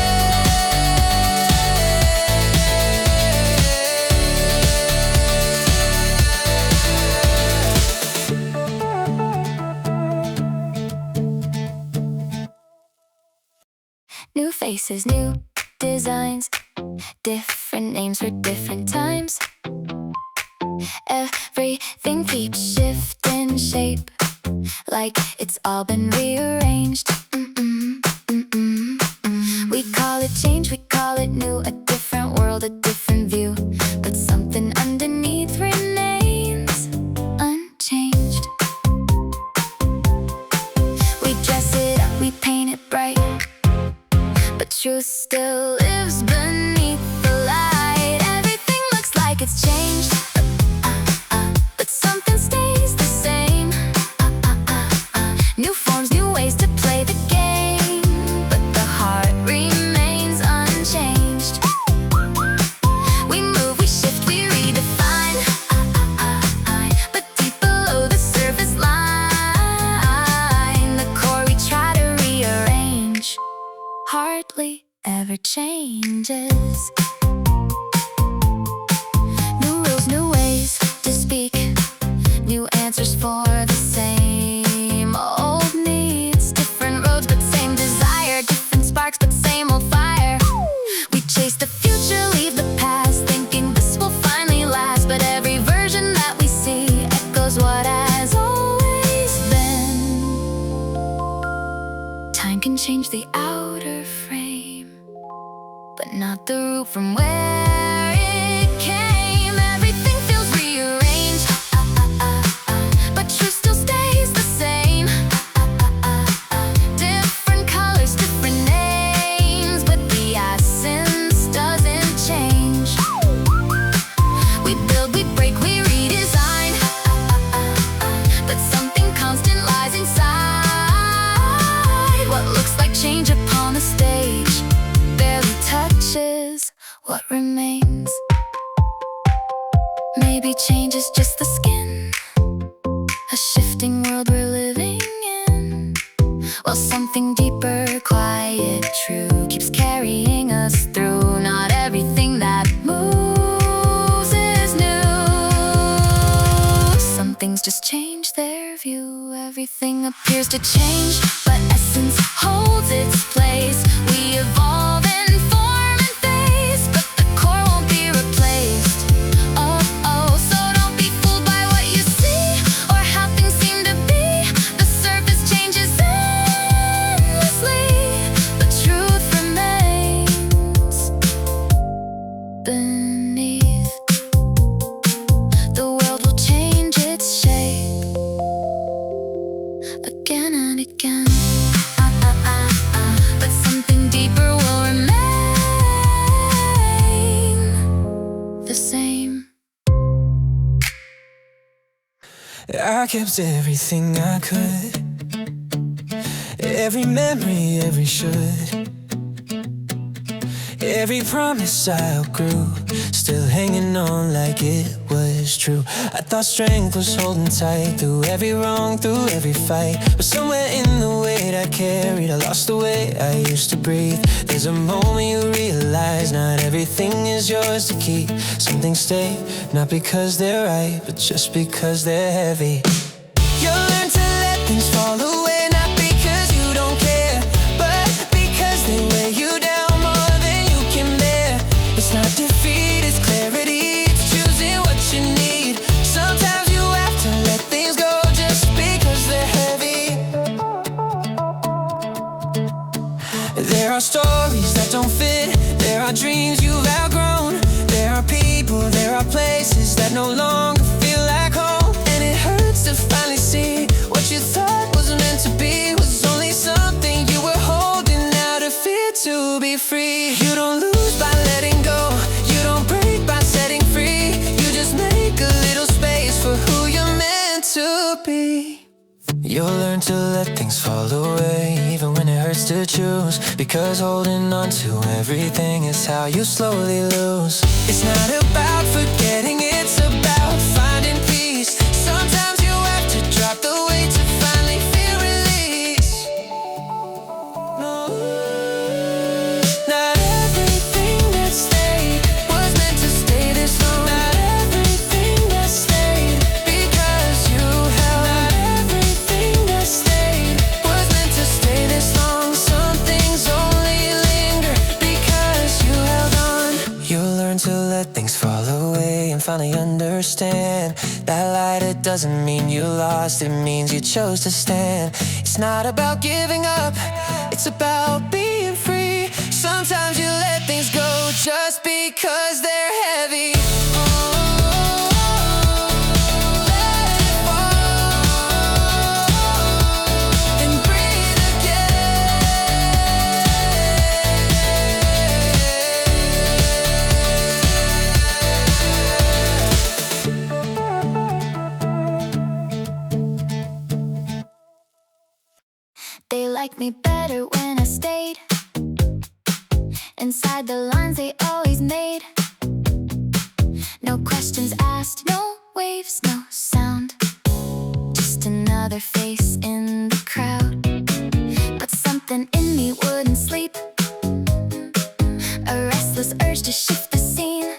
New faces, new designs, different names for different times. Everything keeps shifting shape, like it's all been rearranged. We call it change, we call it new, a different world, a different view. But something underneath remains unchanged. We dress it up, we paint it bright, but truth still lives beneath the light. Everything looks like it's changed, but something stays the same. New forms, new ways to play the game, but the heart remains unchanged. We move, we shift, we redefine, but deep below the surface line, the core we try to rearrange hardly ever changes. New rules, new ways to speak, new answers for the same old needs. Different roads but same desire, different sparks but same old fire. We chase the future, leave the past, thinking this will finally last. But every version that we see echoes what has always been. Time can change the outer frame, but not the root from where it came. Everything feels rearranged, but truth still stays the same. Different colors, different names, but the essence doesn't change. We build, we break, we redesign, but something constant lies inside. What looks like change upon the stage barely touches what remains. Maybe change is just the skin, a shifting world we're living in, while something deeper, quiet, true keeps carrying us through. Not everything that moves is new. Some things just change their view. Everything appears to change, but essence holds its place. We evolve and form and phase, but the core won't be replaced. Oh, so don't be I kept everything I could, every memory, every should, every promise I outgrew, still hanging on like it was true. I thought strength was holding tight through every wrong, through every fight, but somewhere in the weight I carried, I lost the way I used to breathe. There's a moment you realize not everything is yours to keep. Some things stay, not because they're right, but just because they're heavy. You learn to let things fall away, not because you don't care, but because they weigh you down more than you can bear. It's not defeat, it's clarity, it's choosing what you need. Sometimes you have to let things go just because they're heavy. There are stories that don't fit, there are dreams you've outgrown, there are people, there are places that no longer feel like home. And it hurts to finally see what you thought was meant to be was only something you were holding out of fear to be free. You don't lose by letting go, you don't break by setting free, you just make a little space for who you're meant to be. You'll learn to let things fall away, even when it hurts to choose, because holding on to everything is how you slowly lose. It's not about forgetting, it's about finding peace. Sometimes you have to drop the weight to finally feel release. No, not everything that stayed was meant to stay this long. Not everything that stayed because you held. Not everything that stayed was meant to stay this long. Some things only linger because you held on. You learn to let things fall away and finally understand that light, it doesn't mean you lost, it means you chose to stand. It's not about giving up, it's about being free. Sometimes you let things go just because they're heavy. Let it fall and breathe again. They liked me better when I stayed inside the lines they always made. No questions asked, no waves, no sound, just another face in the crowd. But something in me wouldn't sleep, a restless urge to shift the scene.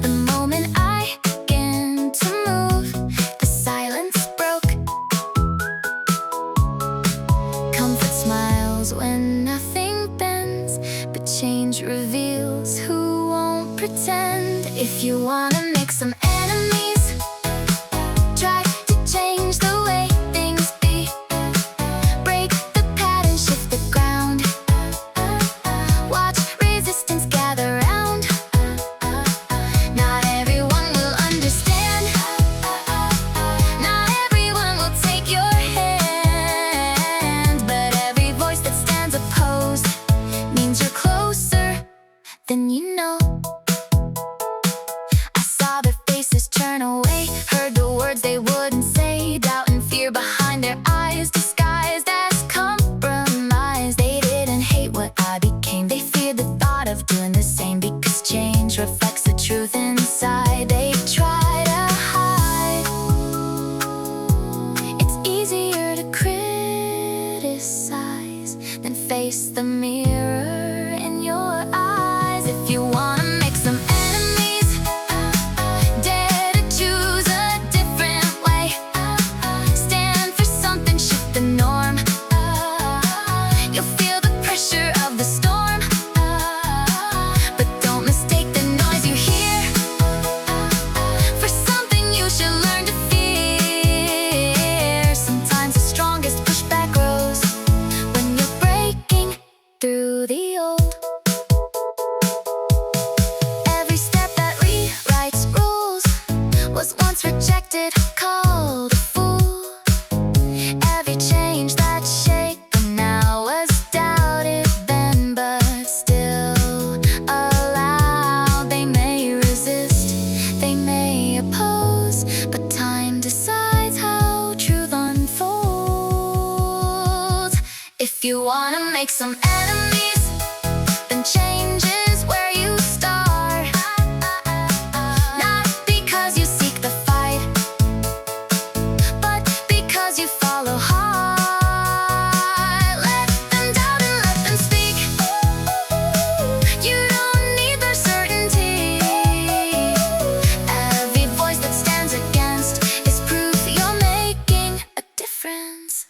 The moment I began to move, the silence broke. Comfort smiles when nothing bends, but change reveals who won't pretend. If you wanna make some enemies, try to change the way things be. Break the pattern, shift the ground, watch resistance gather round. Not everyone will understand, not everyone will take your hand, but every voice that stands opposed means you're closer than you know. I saw their faces turn away, heard the words they wouldn't say, doubt and fear behind their eyes, disguised as compromise. They didn't hate what I became, they feared the thought of doing the same, because change reflects the truth inside. They try to hide, it's easier to criticize than face the mirror in your eyes. If you wanna make some enemies, dare to choose a different way. Stand for something, shift the norm. You'll feel the pressure of the storm, but don't mistake the noise you hear for something you should learn to fear. Sometimes the strongest pushback grows when you're breaking through the old. Every step that rewrites rules was once rejected, called a fool. Every change that's shaken now was doubted then, but still allowed. They may resist, they may oppose, but time decides. you wanna make some enemies, then change is where you start. Not because you seek the fight, but because you follow heart. Let them doubt and let them speak. You don't need their certainty. Every voice that stands against is proof you're making a difference.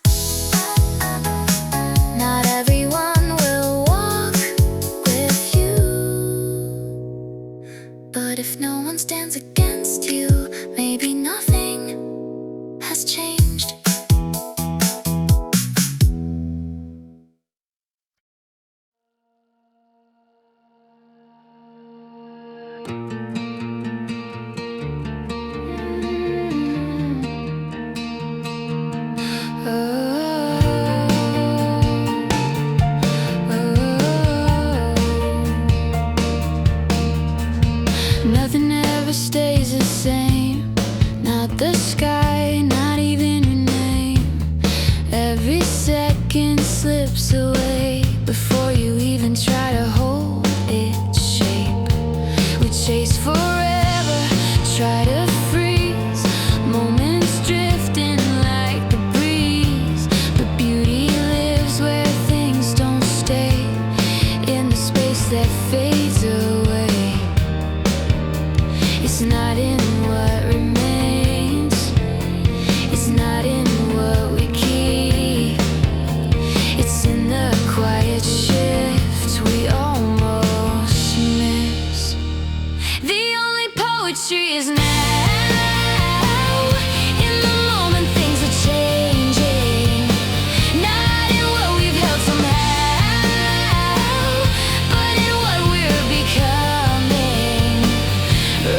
Not everyone will walk with you, but if no one stands against you, maybe nothing has changed. Nothing ever stays the same. Not the sky, not even your name. Every second slips away before you even try to hold its shape. We chase forever, try to freeze. Moments drifting like the breeze. But beauty lives where things don't stay, in the space that fades away. It's not in what remains, it's not in what we keep. It's in the quiet shift we almost miss. The only poetry is now. In the moment things are changing, not in what we've held somehow, but in what we're becoming.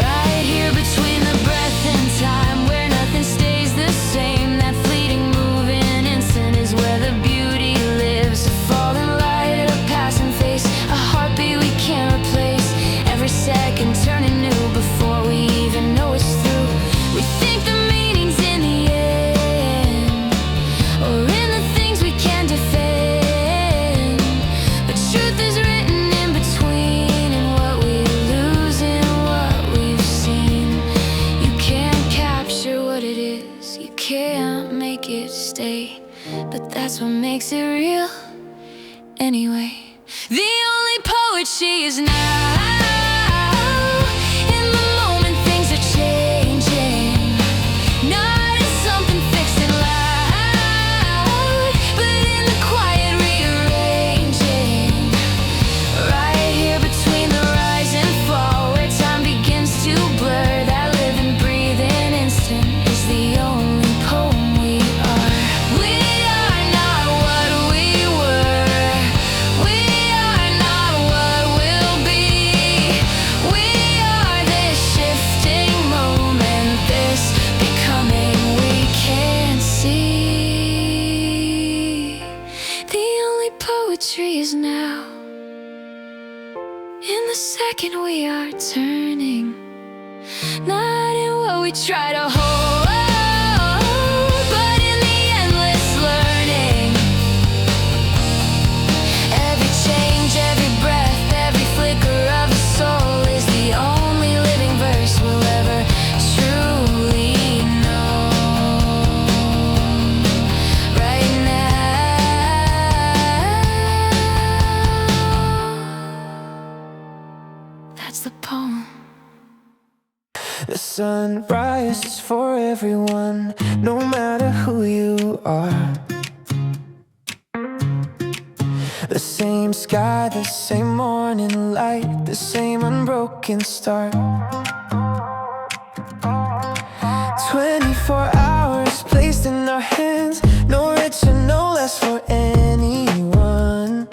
Right here between the breath and time, where nothing stays the same. That fleeting moving instant is where the beauty lives. A falling light, a passing face, a heartbeat we can't replace. Every second turning new before we even know it's through. We think the meaning's in the end, or in the things we can defend. But truth is written in between, and what we lose and what we've seen. You can't capture what it is, you can't make it stay, but that's what makes it real anyway. The only poetry is now. In the moment things are changing, not in something fixed and loud, but in the quiet rearranging. Right here between the rise and fall, where time begins to blur. That living, breathing instant is the only poem we are. We are not what we were. We are not what we'll be. We are this shifting moment, this becoming we can't see. The only poetry is now. In the second we are turning, not in what we try to hold, but in the endless learning. Every change, every breath, every flicker of a soul is the only living verse we'll ever truly know. Right now, that's the poem. The sunrise is for everyone, no matter who you are. The same sky, the same morning light, the same unbroken start. 24 hours placed in our hands, no richer, no less for anyone.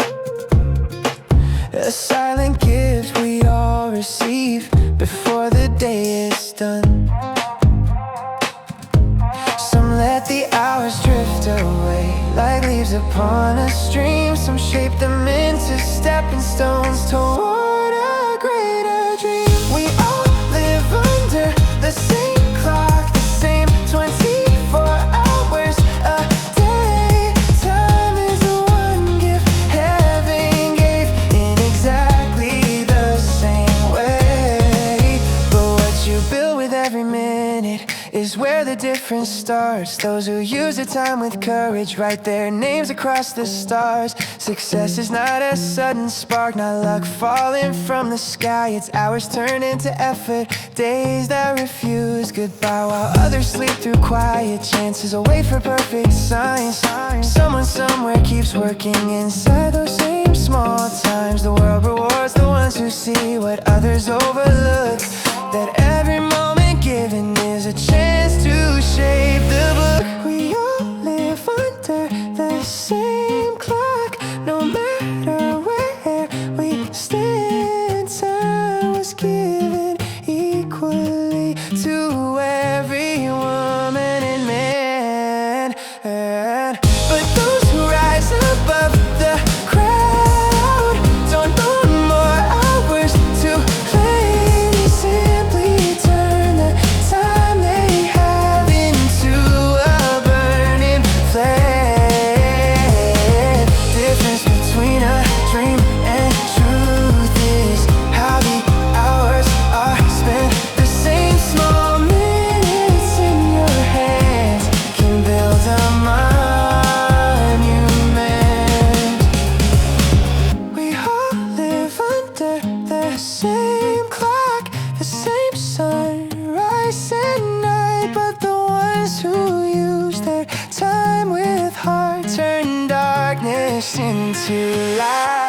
A silent gift we all receive before the day is done. Some let the hours drift away like leaves upon a stream. Some shape them into stepping stones toward a greater dream. We all live under the same clock, the same 24 hours a day. Time is one different starts. Those who use their time with courage write their names across the stars. Success is not a sudden spark, not luck falling from the sky. It's hours turned into effort, days that refuse goodbye, while others sleep through quiet chances, await for perfect signs. Someone somewhere keeps working inside those same small times. The world rewards the ones who see what others overlook, that every moment given is a chance to shape the book. We all live under the same clock, no matter where we stand. Time was given equally to every woman and man. But those who rise above the crowd don't know more hours to play. They simply turn the time they have into a burning flame. Difference between a dream and truth is how the hours are spent. The same small minutes in your hands can build a monument. We all live under the same clock, the same sunrise and night, but the ones who use their time with heart turn darkness into light.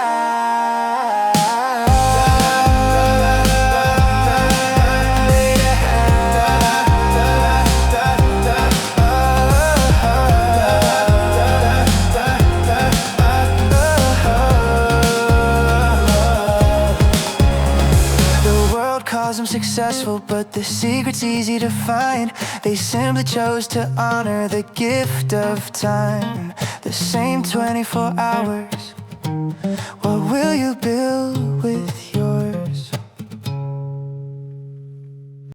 The world calls them successful, but the secret's easy to find. They simply chose to honor the gift of time. The same 24 hours. What will you build with